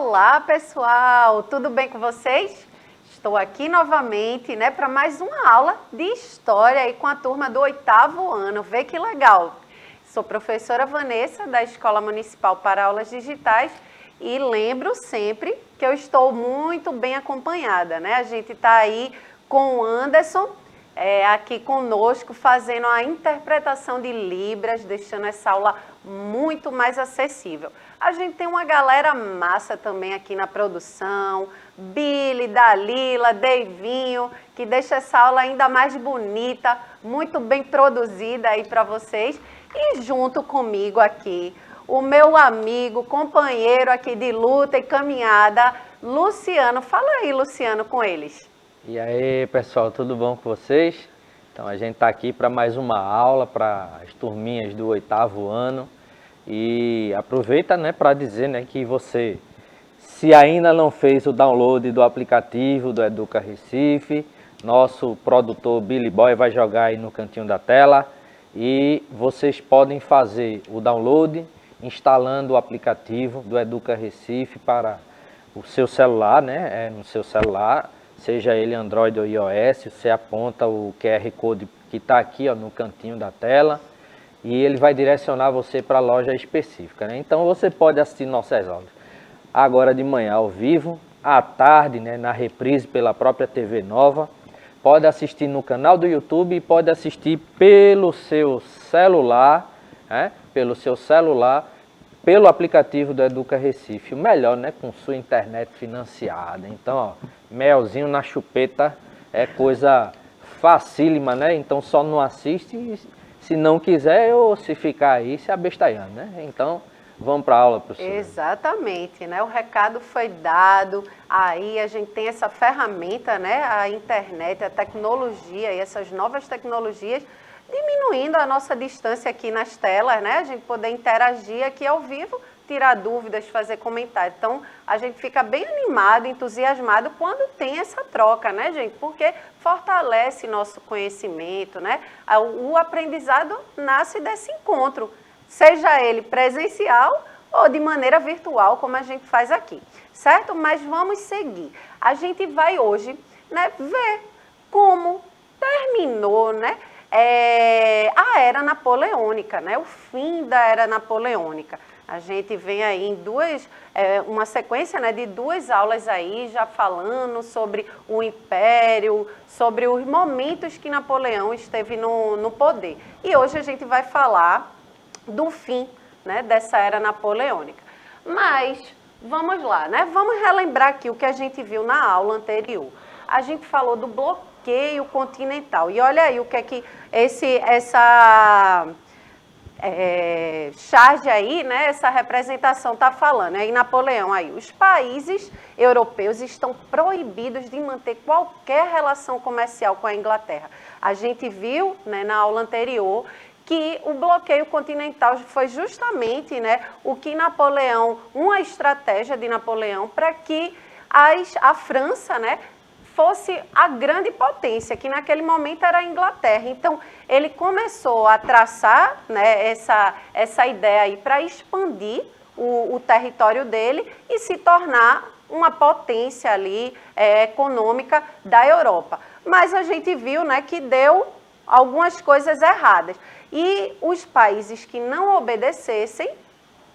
Olá, pessoal! Tudo bem com vocês? Estou aqui novamente, para mais uma aula de História aí com a turma do 8º ano. Vê que legal! Sou professora Vanessa, da Escola Municipal para Aulas Digitais, e lembro sempre que eu estou muito bem acompanhada, A gente está aí com o Anderson, aqui conosco, fazendo a interpretação de Libras, deixando essa aula muito mais acessível. A gente tem uma galera massa também aqui na produção, Billy, Dalila, Deivinho, que deixa essa aula ainda mais bonita, muito bem produzida aí para vocês. E junto comigo aqui, o meu amigo, companheiro aqui de luta e caminhada, Luciano. Fala aí, Luciano, com eles. E aí, pessoal, tudo bom com vocês? Então, a gente está aqui para mais uma aula para as turminhas do 8º ano. E aproveita, para dizer, que você, se ainda não fez o download do aplicativo do Educa Recife, nosso produtor Billy Boy vai jogar aí no cantinho da tela. E vocês podem fazer o download instalando o aplicativo do Educa Recife para o seu celular, no seu celular, seja ele Android ou iOS. Você aponta o QR Code que está aqui no cantinho da tela e ele vai direcionar você para a loja específica. Então você pode assistir nossas aulas agora de manhã ao vivo, à tarde, na reprise pela própria TV Nova. Pode assistir no canal do YouTube e pode assistir pelo seu celular, pelo aplicativo do Educa Recife. O melhor, com sua internet financiada. Então, melzinho na chupeta é coisa facílima, Então só não assiste se não quiser ou se ficar aí se abestalhando, Então, vamos para a aula, professora. Exatamente, O recado foi dado, aí a gente tem essa ferramenta, A internet, a tecnologia e essas novas tecnologias diminuindo a nossa distância aqui nas telas, A gente poder interagir aqui ao vivo, tirar dúvidas, fazer comentários. Então, a gente fica bem animado, entusiasmado quando tem essa troca, gente? Porque fortalece nosso conhecimento, O aprendizado nasce desse encontro, seja ele presencial ou de maneira virtual, como a gente faz aqui, certo? Mas vamos seguir. A gente vai hoje, ver como terminou, a Era Napoleônica, o fim da Era Napoleônica. A gente vem aí em uma sequência de 2 aulas aí, já falando sobre o Império, sobre os momentos que Napoleão esteve no poder. E hoje a gente vai falar do fim, dessa Era Napoleônica. Mas, vamos lá, Vamos relembrar aqui o que a gente viu na aula anterior. A gente falou do bloqueio continental. E olha aí o que é que essa charge aí, essa representação está falando. Aí Napoleão aí, os países europeus estão proibidos de manter qualquer relação comercial com a Inglaterra. A gente viu, na aula anterior, que o bloqueio continental foi justamente o que Napoleão, uma estratégia de Napoleão para que a França, fosse a grande potência, que naquele momento era a Inglaterra. Então, ele começou a traçar essa ideia aí para expandir o território dele e se tornar uma potência ali econômica da Europa. Mas a gente viu que deu algumas coisas erradas. E os países que não obedecessem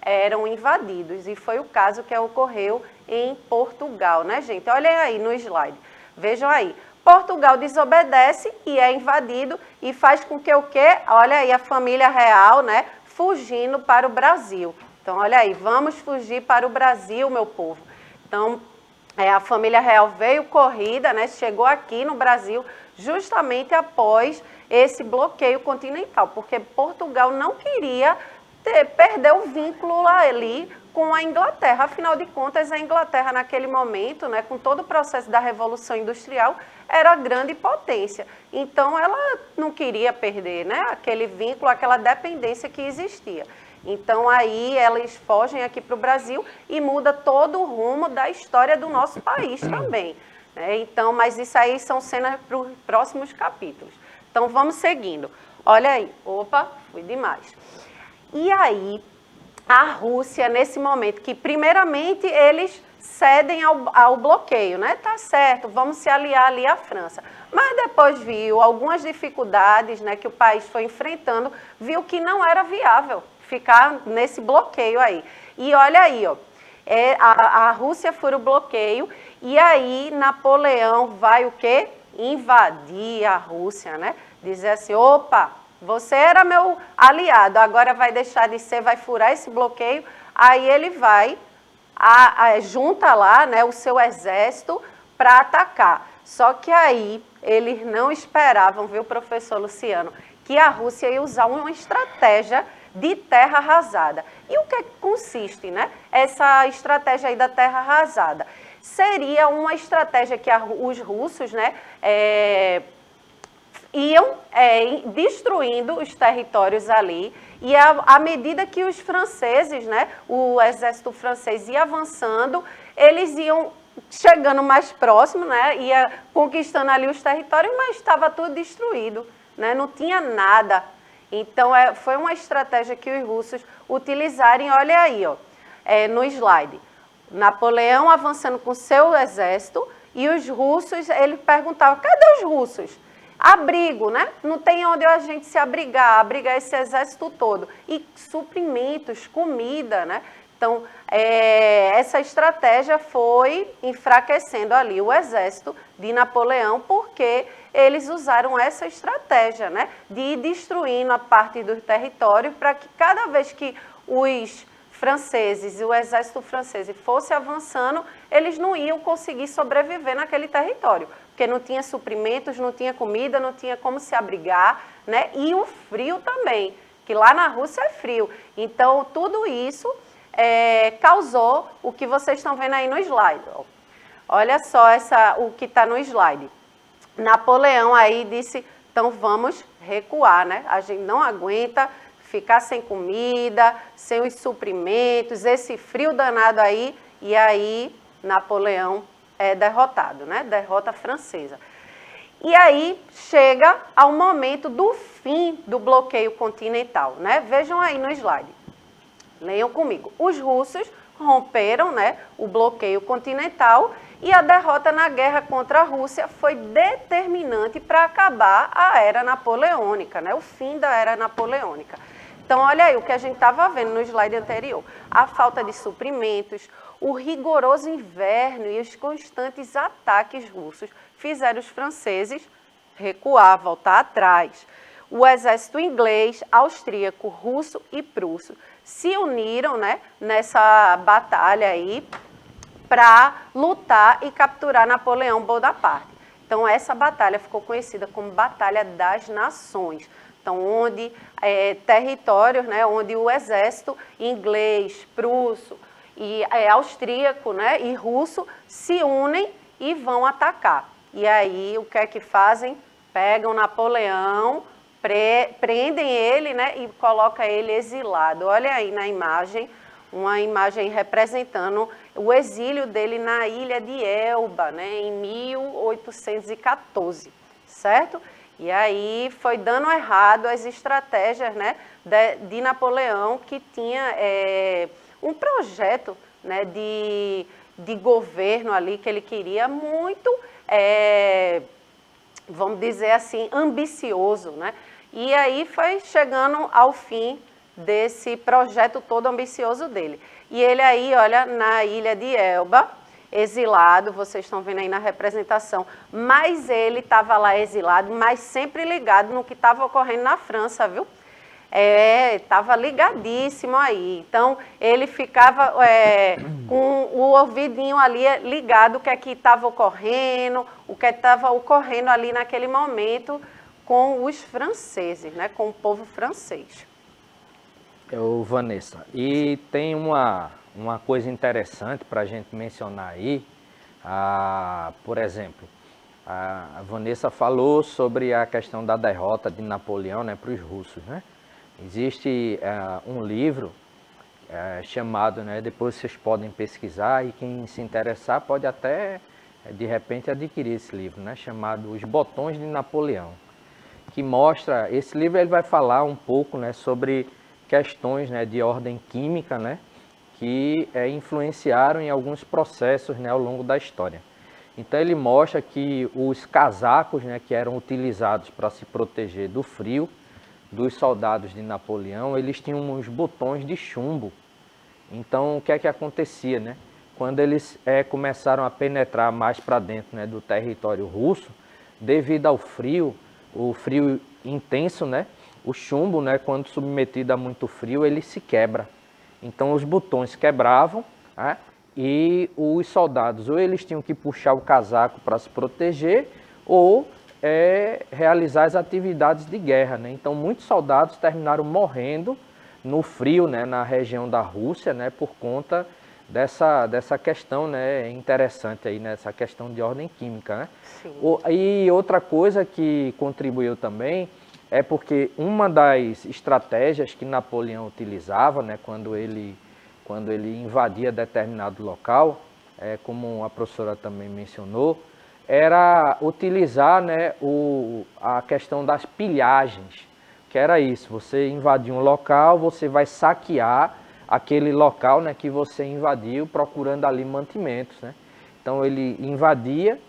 eram invadidos. E foi o caso que ocorreu em Portugal, gente? Olhem aí no slide. Vejam aí. Portugal desobedece e é invadido e faz com que o quê? Olha aí a família real, fugindo para o Brasil. Então, olha aí, vamos fugir para o Brasil, meu povo. Então, a família real veio corrida, chegou aqui no Brasil justamente após esse bloqueio continental, porque Portugal não queria perder o vínculo ali com a Inglaterra. Afinal de contas, a Inglaterra naquele momento, com todo o processo da Revolução Industrial, era a grande potência. Então, ela não queria perder aquele vínculo, aquela dependência que existia. Então, aí eles fogem aqui para o Brasil e muda todo o rumo da história do nosso país também. Então, mas isso aí são cenas para os próximos capítulos. Então, vamos seguindo. Olha aí. Opa, fui demais. E aí, a Rússia, nesse momento, que primeiramente eles cedem ao bloqueio, né? Tá certo, vamos se aliar ali à França. Mas depois viu algumas dificuldades, né, que o país foi enfrentando, viu que não era viável ficar nesse bloqueio aí. E olha aí, ó, a Rússia fura o bloqueio e aí Napoleão vai o quê? Invadir a Rússia, né? Dizer assim, opa, você era meu aliado, agora vai deixar de ser, vai furar esse bloqueio. Aí ele vai, junta lá, né, o seu exército para atacar. Só que aí eles não esperavam, viu, professor Luciano, que a Rússia ia usar uma estratégia de terra arrasada. E o que consiste, né, essa estratégia aí da terra arrasada? Seria uma estratégia que os russos, né, iam destruindo os territórios ali, e à medida que os franceses, né, o exército francês ia avançando, eles iam chegando mais próximo, né, ia conquistando ali os territórios, mas estava tudo destruído, né, não tinha nada. Então, foi uma estratégia que os russos utilizaram, olha aí, ó, no slide. Napoleão avançando com seu exército, e os russos, ele perguntava, cadê os russos? Abrigo, né? Não tem onde a gente se abrigar esse exército todo. E suprimentos, comida, né? Então, essa estratégia foi enfraquecendo ali o exército de Napoleão, porque eles usaram essa estratégia, né? De ir destruindo a parte do território para que cada vez que os franceses e o exército francês fosse avançando, eles não iam conseguir sobreviver naquele território, porque não tinha suprimentos, não tinha comida, não tinha como se abrigar, né? E o frio também, que lá na Rússia é frio. Então, tudo isso causou o que vocês estão vendo aí no slide. Olha só o que está no slide. Napoleão aí disse, então vamos recuar, né? A gente não aguenta ficar sem comida, sem os suprimentos, esse frio danado aí, e aí Napoleão é derrotado, né? Derrota francesa. E aí chega ao momento do fim do bloqueio continental, né? Vejam aí no slide. Leiam comigo. Os russos romperam, né, o bloqueio continental e a derrota na guerra contra a Rússia foi determinante para acabar a era napoleônica, né? O fim da era napoleônica. Então, olha aí o que a gente estava vendo no slide anterior. A falta de suprimentos, o rigoroso inverno e os constantes ataques russos fizeram os franceses recuar, voltar atrás. O exército inglês, austríaco, russo e prusso se uniram, né, nessa batalha aí para lutar e capturar Napoleão Bonaparte. Então, essa batalha ficou conhecida como Batalha das Nações. Então, onde territórios, né, onde o exército inglês, prusso e austríaco, né, e russo se unem e vão atacar. E aí, o que é que fazem? Pegam Napoleão, prendem ele, né, e colocam ele exilado. Olha aí na imagem, uma imagem representando o exílio dele na ilha de Elba, né, em 1814, certo? E aí foi dando errado as estratégias, né, de Napoleão, que tinha um projeto, né, de governo ali que ele queria muito, vamos dizer assim, ambicioso, né? E aí foi chegando ao fim desse projeto todo ambicioso dele. E ele aí, olha, na ilha de Elba, exilado, vocês estão vendo aí na representação, mas ele estava lá exilado, mas sempre ligado no que estava ocorrendo na França, viu? Estava ligadíssimo aí. Então, ele ficava com o ouvidinho ali ligado, o que é que estava ocorrendo, o que estava ocorrendo ali naquele momento com os franceses, né? Com o povo francês. Vanessa, e tem uma coisa interessante para a gente mencionar aí, por exemplo, a Vanessa falou sobre a questão da derrota de Napoleão, né, para os russos, né? Existe um livro chamado, né, depois vocês podem pesquisar e quem se interessar pode até, de repente, adquirir esse livro, né, chamado Os Botões de Napoleão, que mostra, esse livro ele vai falar um pouco, né, sobre questões, né, de ordem química, né, que influenciaram em alguns processos, né, ao longo da história. Então ele mostra que os casacos, né, que eram utilizados para se proteger do frio dos soldados de Napoleão, eles tinham uns botões de chumbo. Então o que é que acontecia, né? Quando eles começaram a penetrar mais para dentro, né, do território russo, devido ao frio, o frio intenso, né, o chumbo, né, quando submetido a muito frio, ele se quebra. Então os botões quebravam, né, e os soldados ou eles tinham que puxar o casaco para se proteger ou realizar as atividades de guerra, né? Então muitos soldados terminaram morrendo no frio, né, na região da Rússia, né, por conta dessa questão, né, interessante aí, né, essa questão de ordem química, né? Sim. E outra coisa que contribuiu também é porque uma das estratégias que Napoleão utilizava, né, quando ele invadia determinado local, como a professora também mencionou, era utilizar, né, a questão das pilhagens, que era isso, você invadir um local, você vai saquear aquele local, né, que você invadiu, procurando ali mantimentos, né? Então ele invadia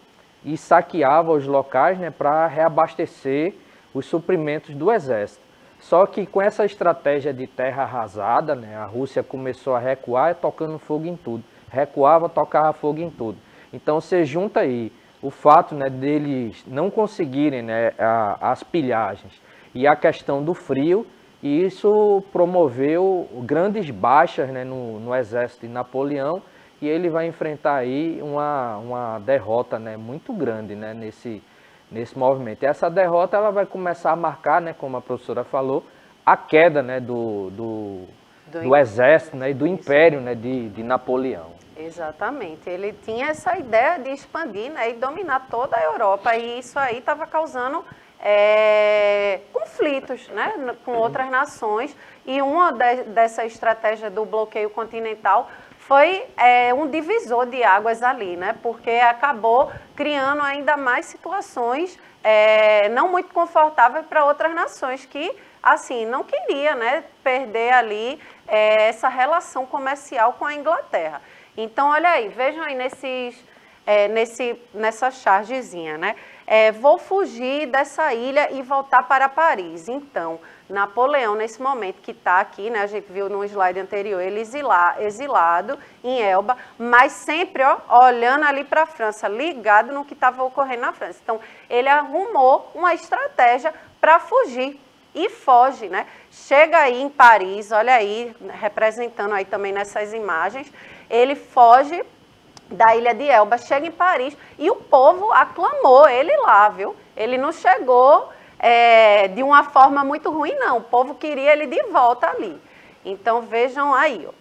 e saqueava os locais, né, para reabastecer os suprimentos do exército. Só que com essa estratégia de terra arrasada, né, a Rússia começou a recuar tocando fogo em tudo. Recuava, tocava fogo em tudo. Então você junta aí o fato, né, deles não conseguirem, né, as pilhagens e a questão do frio, e isso promoveu grandes baixas, né, no exército de Napoleão, e ele vai enfrentar aí uma derrota, né, muito grande, né, nesse movimento. E essa derrota ela vai começar a marcar, né, como a professora falou, a queda, né, do exército, né, e do império, né, de Napoleão. Exatamente. Ele tinha essa ideia de expandir, né, e dominar toda a Europa, e isso aí estava causando conflitos, né, com outras nações, e uma dessa estratégia do bloqueio continental foi um divisor de águas ali, né, porque acabou criando ainda mais situações não muito confortáveis para outras nações que, assim, não queria, né, perder ali essa relação comercial com a Inglaterra. Então, olha aí, vejam aí nessa chargezinha, né? Vou fugir dessa ilha e voltar para Paris. Então, Napoleão, nesse momento que está aqui, né? A gente viu no slide anterior, ele exilado em Elba, mas sempre olhando ali para a França, ligado no que estava ocorrendo na França. Então, ele arrumou uma estratégia para fugir. E foge, né? Chega aí em Paris, olha aí, representando aí também nessas imagens, ele foge da ilha de Elba, chega em Paris e o povo aclamou ele lá, viu? Ele não chegou de uma forma muito ruim, não. O povo queria ele de volta ali. Então, vejam aí, ó.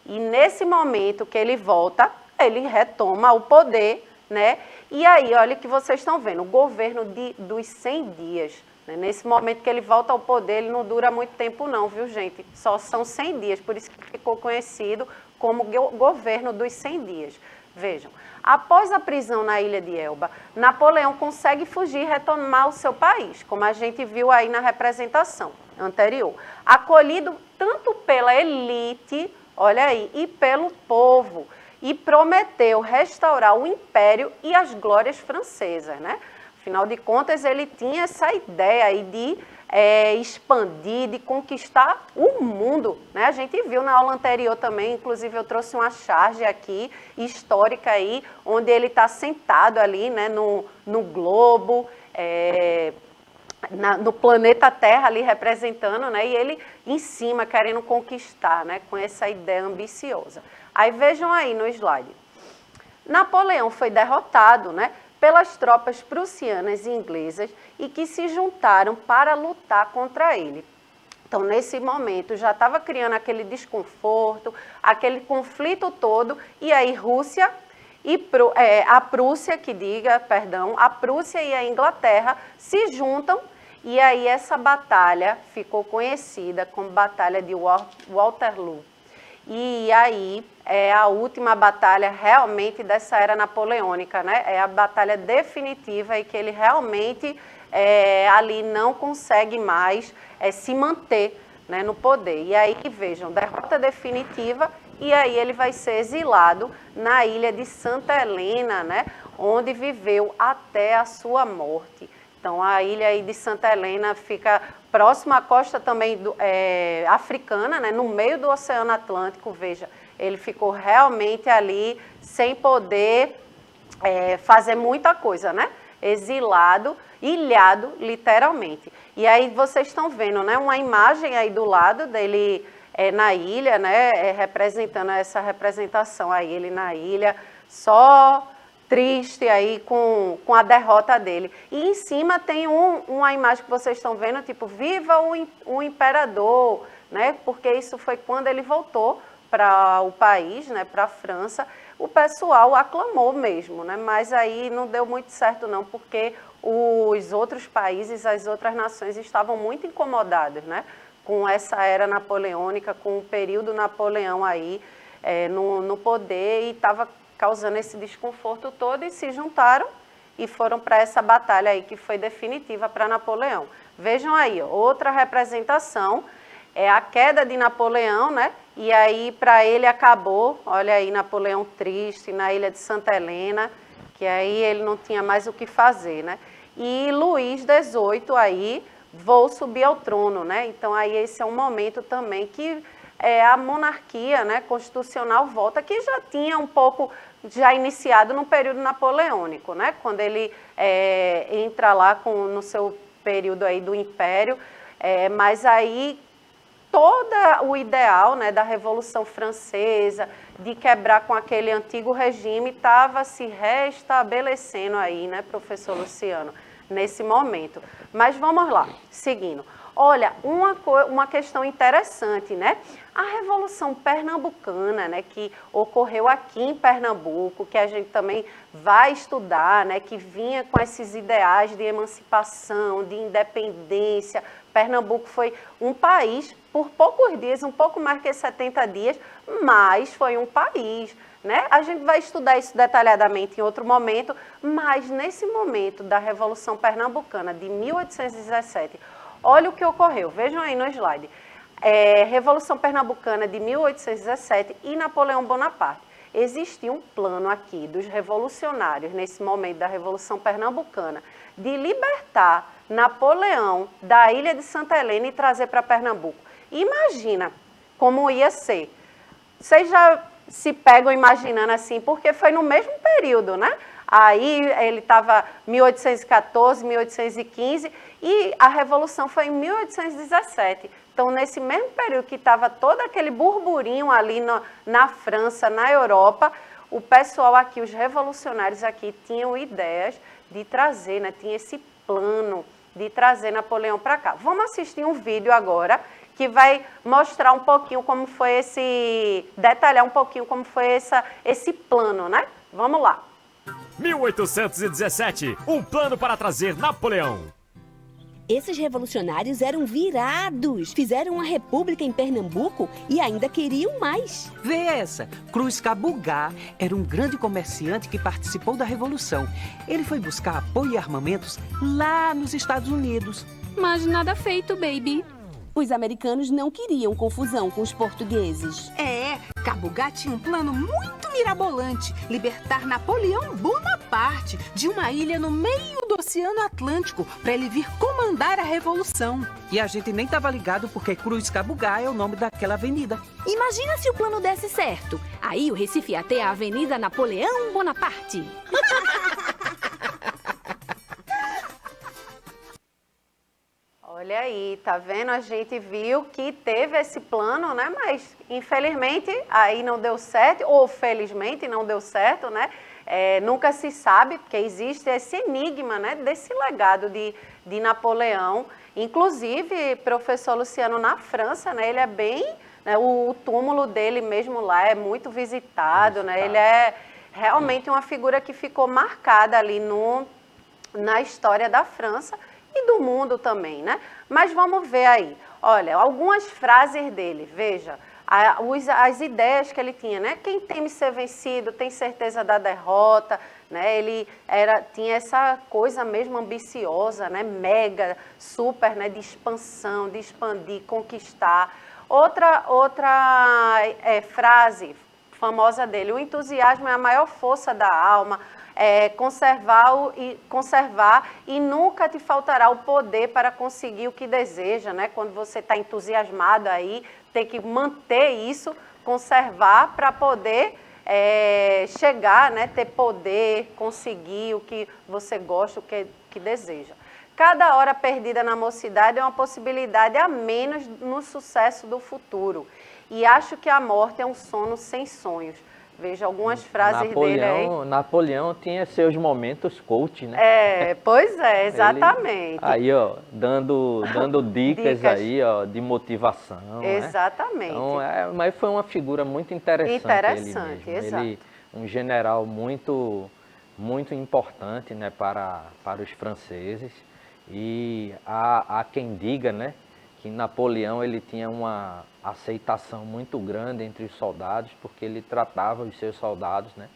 E nesse momento que ele volta, ele retoma o poder, né? E aí, olha o que vocês estão vendo, o governo dos 100 dias. Nesse momento que ele volta ao poder, ele não dura muito tempo não, viu, gente? Só são 100 dias, por isso que ficou conhecido como governo dos 100 dias. Vejam, após a prisão na ilha de Elba, Napoleão consegue fugir e retomar o seu país, como a gente viu aí na representação anterior. Acolhido tanto pela elite, olha aí, e pelo povo, e prometeu restaurar o império e as glórias francesas, né? Afinal de contas, ele tinha essa ideia aí de expandir, de conquistar o mundo, né? A gente viu na aula anterior também, inclusive eu trouxe uma charge aqui, histórica aí, onde ele está sentado ali, né, no globo, no planeta Terra ali representando, né? E ele em cima querendo conquistar, né, com essa ideia ambiciosa. Aí vejam aí no slide. Napoleão foi derrotado, né, pelas tropas prussianas e inglesas e que se juntaram para lutar contra ele. Então, nesse momento, já estava criando aquele desconforto, aquele conflito todo, e aí Rússia e a Prússia e a Inglaterra se juntam, e aí essa batalha ficou conhecida como Batalha de Waterloo. E aí é a última batalha realmente dessa era napoleônica, né? É a batalha definitiva e que ele realmente ali não consegue mais se manter, né, no poder. E aí, vejam, derrota definitiva e aí ele vai ser exilado na ilha de Santa Helena, né, onde viveu até a sua morte. Então, a ilha aí de Santa Helena fica próxima à costa também africana, né, no meio do Oceano Atlântico. Veja, ele ficou realmente ali sem poder fazer muita coisa, né? Exilado, ilhado, literalmente. E aí vocês estão vendo, né, uma imagem aí do lado dele na ilha, né, representando essa representação aí, ele na ilha, só triste aí com a derrota dele. E em cima tem uma imagem que vocês estão vendo, tipo, viva o imperador, né, porque isso foi quando ele voltou para o país, né, para a França. O pessoal aclamou mesmo, né, mas aí não deu muito certo não, porque os outros países, as outras nações estavam muito incomodadas, né, com essa era napoleônica, com o período Napoleão aí no poder, e estava causando esse desconforto todo, e se juntaram e foram para essa batalha aí que foi definitiva para Napoleão. Vejam aí, outra representação, é a queda de Napoleão, né? E aí para ele acabou, olha aí, Napoleão triste na ilha de Santa Helena, que aí ele não tinha mais o que fazer, né? E Luís XVIII aí vou subir ao trono, né? Então aí esse é um momento também que a monarquia, né, constitucional volta, que já tinha um pouco já iniciado no período napoleônico, né? Quando ele entra lá no seu período aí do Império, mas aí todo o ideal, né, da Revolução Francesa, de quebrar com aquele antigo regime, estava se restabelecendo aí, né, professor Luciano, nesse momento. Mas vamos lá, seguindo. Olha, uma questão interessante, né? A Revolução Pernambucana, né, que ocorreu aqui em Pernambuco, que a gente também vai estudar, né, que vinha com esses ideais de emancipação, de independência. Pernambuco foi um país, por poucos dias, um pouco mais que 70 dias, mas foi um país, né? A gente vai estudar isso detalhadamente em outro momento, mas nesse momento da Revolução Pernambucana de 1817, olha o que ocorreu, vejam aí no slide. Revolução Pernambucana de 1817 e Napoleão Bonaparte. Existia um plano aqui dos revolucionários, nesse momento da Revolução Pernambucana, de libertar Napoleão da ilha de Santa Helena e trazer para Pernambuco. Imagina como ia ser. Vocês já se pegam imaginando assim, porque foi no mesmo período, né? Aí ele estava 1814, 1815 e a Revolução foi em 1817. Então, nesse mesmo período que estava todo aquele burburinho ali na França, na Europa, o pessoal aqui, os revolucionários aqui, tinham ideias de trazer, né? Tinha esse plano de trazer Napoleão para cá. Vamos assistir um vídeo agora que vai mostrar um pouquinho como foi detalhar um pouquinho como foi esse plano, né? Vamos lá. 1817, um plano para trazer Napoleão. Esses revolucionários eram virados, fizeram uma república em Pernambuco e ainda queriam mais. Vê essa, Cruz Cabugá era um grande comerciante que participou da Revolução. Ele foi buscar apoio e armamentos lá nos Estados Unidos. Mas nada feito, baby. Os americanos não queriam confusão com os portugueses. Cabugá tinha um plano muito mirabolante: libertar Napoleão Bonaparte de uma ilha no meio do Oceano Atlântico para ele vir comandar a Revolução. E a gente nem estava ligado porque Cruz Cabugá é o nome daquela avenida. Imagina se o plano desse certo. Aí o Recife ia ter a Avenida Napoleão Bonaparte. Olha aí, tá vendo? A gente viu que teve esse plano, né? Mas, infelizmente, aí não deu certo, ou felizmente não deu certo, né? Nunca se sabe, porque existe esse enigma, né? Desse legado de Napoleão. Inclusive, professor Luciano, na França, né? Ele é bem... Né? O túmulo dele mesmo lá é muito visitado, né? Ele é realmente uma figura que ficou marcada ali na história da França e do mundo também, né? Mas vamos ver aí, olha, algumas frases dele, veja, as ideias que ele tinha, né? Quem teme ser vencido tem certeza da derrota, né? Ele tinha essa coisa mesmo ambiciosa, né? Mega, super, né? De expansão, de expandir, conquistar. Outra frase famosa dele: o entusiasmo é a maior força da alma, conservar e nunca te faltará o poder para conseguir o que deseja, né? Quando você está entusiasmado aí, tem que manter isso, conservar para poder chegar, né? Ter poder, conseguir o que você gosta, o que deseja. Cada hora perdida na mocidade é uma possibilidade a menos no sucesso do futuro. E acho que a morte é um sono sem sonhos. Veja algumas frases dele aí. Napoleão tinha seus momentos coach, né? Pois é, exatamente. Aí, ó, dando dicas aí, ó, de motivação. Exatamente. Né? Então, mas foi uma figura muito interessante. Interessante, exato. Ele, um general muito importante, né, para os franceses. E há quem diga, né, que Napoleão ele tinha uma aceitação muito grande entre os soldados, porque ele tratava os seus soldados, né,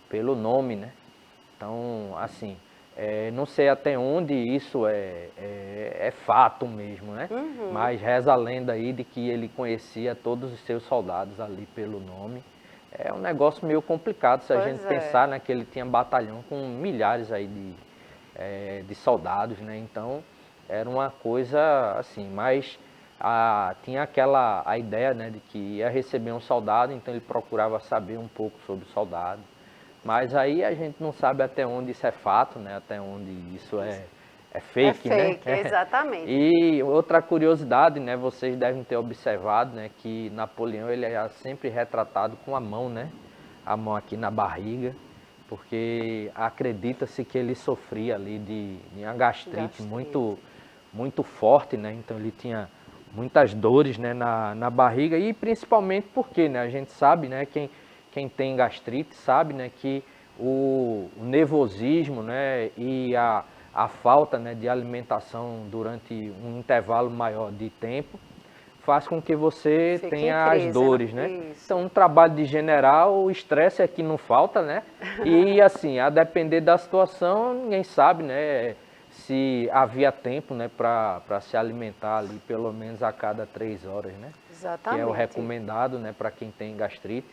pelo nome, né? Então, assim, não sei até onde isso é fato mesmo, né? Uhum. Mas reza a lenda aí de que ele conhecia todos os seus soldados ali pelo nome. É um negócio meio complicado se a gente pensar, né, que ele tinha batalhão com milhares aí de soldados, né? Então era uma coisa assim, mas tinha a ideia, né, de que ia receber um soldado, então ele procurava saber um pouco sobre o soldado. Mas aí a gente não sabe até onde isso é fato, né? Até onde isso é fake, né? Exatamente. E outra curiosidade, né? Vocês devem ter observado, né, que Napoleão ele é sempre retratado com a mão, né? A mão aqui na barriga, porque acredita-se que ele sofria ali de uma gastrite muito forte, né? Então ele tinha muitas dores, né, na barriga, e principalmente porque, né, a gente sabe, né, quem tem gastrite sabe, né, que o nervosismo, né, e a falta, né, de alimentação durante um intervalo maior de tempo faz com que você tenha as dores, né? Então, um trabalho de general, o estresse é que não falta, né? E assim, a depender da situação, ninguém sabe, né, se havia tempo, né, para se alimentar ali pelo menos a cada 3 horas, né? Exatamente. Que é o recomendado, né, para quem tem gastrite.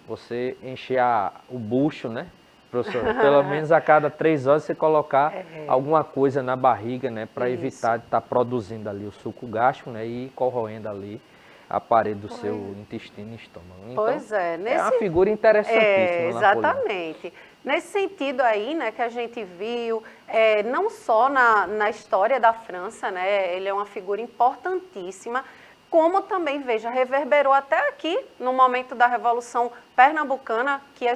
Você encher o bucho, né, professor? Pelo menos a cada 3 horas você colocar alguma coisa na barriga, né, para evitar de estar produzindo ali o suco gástrico, né, e corroendo ali a parede do seu intestino e estômago. Então, é uma figura interessantíssima. Exatamente. Napoleão. Nesse sentido aí, né, que a gente viu, não só na história da França, né, ele é uma figura importantíssima, como também, veja, reverberou até aqui, no momento da Revolução Pernambucana, que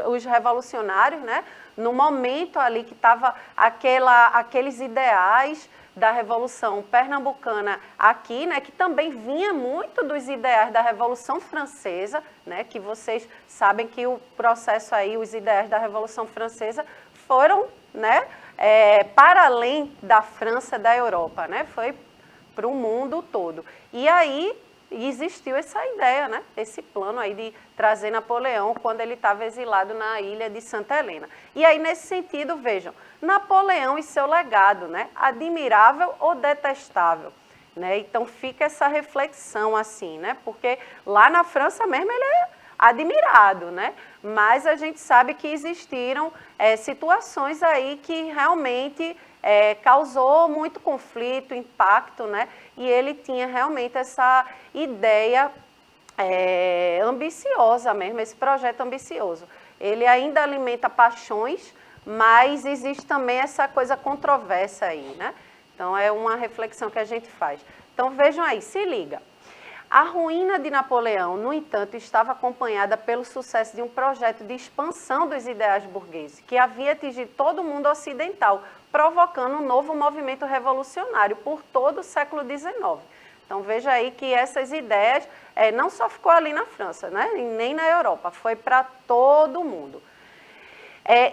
os revolucionários, né, no momento ali que estava aqueles ideais da Revolução Pernambucana aqui, né, que também vinha muito dos ideais da Revolução Francesa, né, que vocês sabem que o processo aí, os ideais da Revolução Francesa foram, né, para além da França, da Europa, né, foi para o mundo todo. E aí existiu essa ideia, né, esse plano aí de trazer Napoleão quando ele estava exilado na ilha de Santa Helena. E aí, nesse sentido, vejam, Napoleão e seu legado, né, admirável ou detestável, né? Então fica essa reflexão assim, né, porque lá na França mesmo ele é admirado, né, mas a gente sabe que existiram situações aí que realmente causou muito conflito, impacto, né? E ele tinha realmente essa ideia ambiciosa mesmo, esse projeto ambicioso. Ele ainda alimenta paixões, mas existe também essa coisa controversa aí, né? Então é uma reflexão que a gente faz. Então vejam aí, se liga. A ruína de Napoleão, no entanto, estava acompanhada pelo sucesso de um projeto de expansão dos ideais burgueses, que havia atingido todo o mundo ocidental, provocando um novo movimento revolucionário por todo o século XIX. Então veja aí que essas ideias não só ficou ali na França, né, nem na Europa, foi para todo o mundo.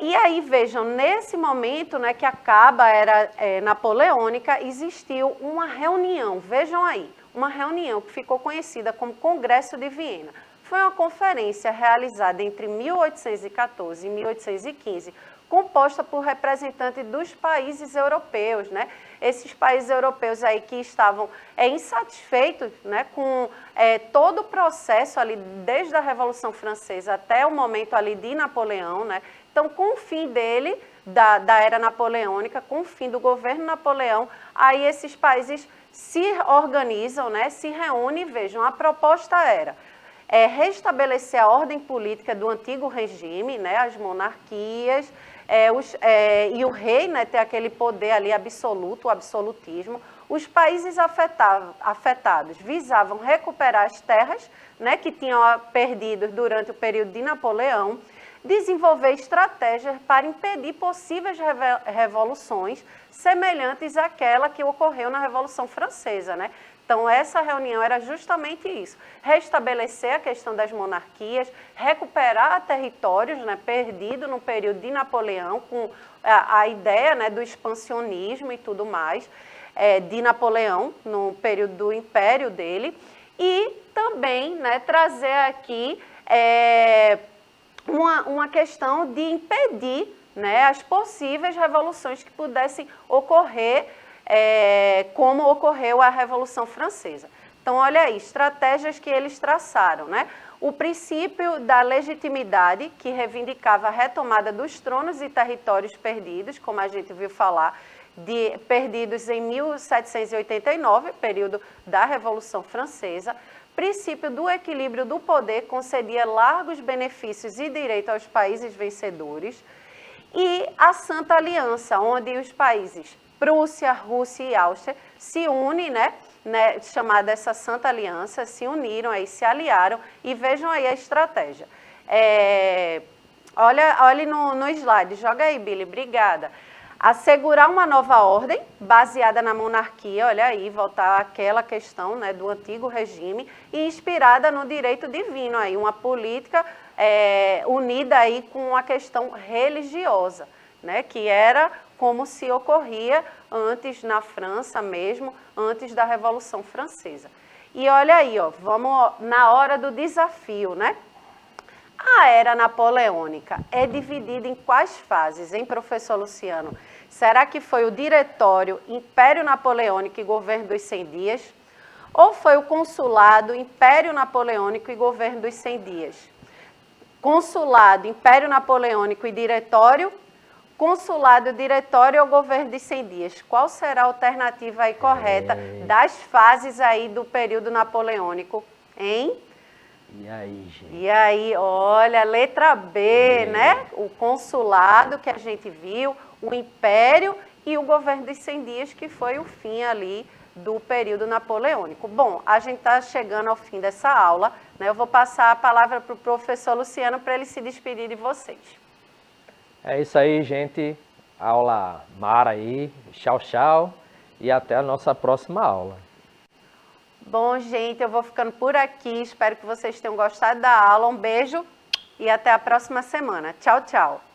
E aí, vejam, nesse momento, né, que acaba a era napoleônica, existiu uma reunião, vejam aí, uma reunião que ficou conhecida como Congresso de Viena. Foi uma conferência realizada entre 1814 e 1815, composta por representantes dos países europeus, né, esses países europeus aí que estavam insatisfeitos, né, com todo o processo ali, desde a Revolução Francesa até o momento ali de Napoleão, né? Então, com o fim dele, da era napoleônica, com o fim do governo Napoleão, aí esses países se organizam, né, se reúnem e vejam, a proposta era restabelecer a ordem política do antigo regime, né, as monarquias, e o rei, né, ter aquele poder ali absoluto, o absolutismo. Os países afetados visavam recuperar as terras, né, que tinham perdido durante o período de Napoleão, desenvolver estratégias para impedir possíveis revoluções semelhantes àquela que ocorreu na Revolução Francesa, né? Então, essa reunião era justamente isso, restabelecer a questão das monarquias, recuperar territórios, né, perdidos no período de Napoleão, com a ideia, né, do expansionismo e tudo mais, de Napoleão, no período do império dele, e também, né, trazer aqui uma questão de impedir, né, as possíveis revoluções que pudessem ocorrer, como ocorreu a Revolução Francesa. Então, olha aí, estratégias que eles traçaram, né? O princípio da legitimidade, que reivindicava a retomada dos tronos e territórios perdidos, como a gente viu falar, perdidos em 1789, período da Revolução Francesa. Princípio do equilíbrio do poder, concedia largos benefícios e direito aos países vencedores. E a Santa Aliança, onde os países Prússia, Rússia e Áustria se unem, né, chamada essa Santa Aliança, se uniram, aí, se aliaram, e vejam aí a estratégia. Olha no slide, joga aí, Billy, obrigada. Assegurar uma nova ordem baseada na monarquia, olha aí, voltar àquela questão, né, do antigo regime, e inspirada no direito divino, aí, uma política unida aí com a questão religiosa, né, que era como se ocorria antes na França mesmo, antes da Revolução Francesa. E olha aí, ó, vamos na hora do desafio, né? A era napoleônica é dividida em quais fases, hein, professor Luciano? Será que foi o Diretório, Império Napoleônico e Governo dos 100 Dias? Ou foi o Consulado, Império Napoleônico e Governo dos 100 Dias? Consulado, Império Napoleônico e Diretório? Consulado, Diretório ou Governo dos 100 Dias? Qual será a alternativa aí correta das fases aí do período napoleônico, hein? E aí, gente? E aí, olha, letra B, né? O consulado que a gente viu, o império e o governo dos 100 dias, que foi o fim ali do período napoleônico. Bom, a gente está chegando ao fim dessa aula, né? Eu vou passar a palavra para o professor Luciano para ele se despedir de vocês. É isso aí, gente. Aula mara aí. Tchau, tchau. E até a nossa próxima aula. Bom, gente, eu vou ficando por aqui. Espero que vocês tenham gostado da aula. Um beijo e até a próxima semana. Tchau, tchau.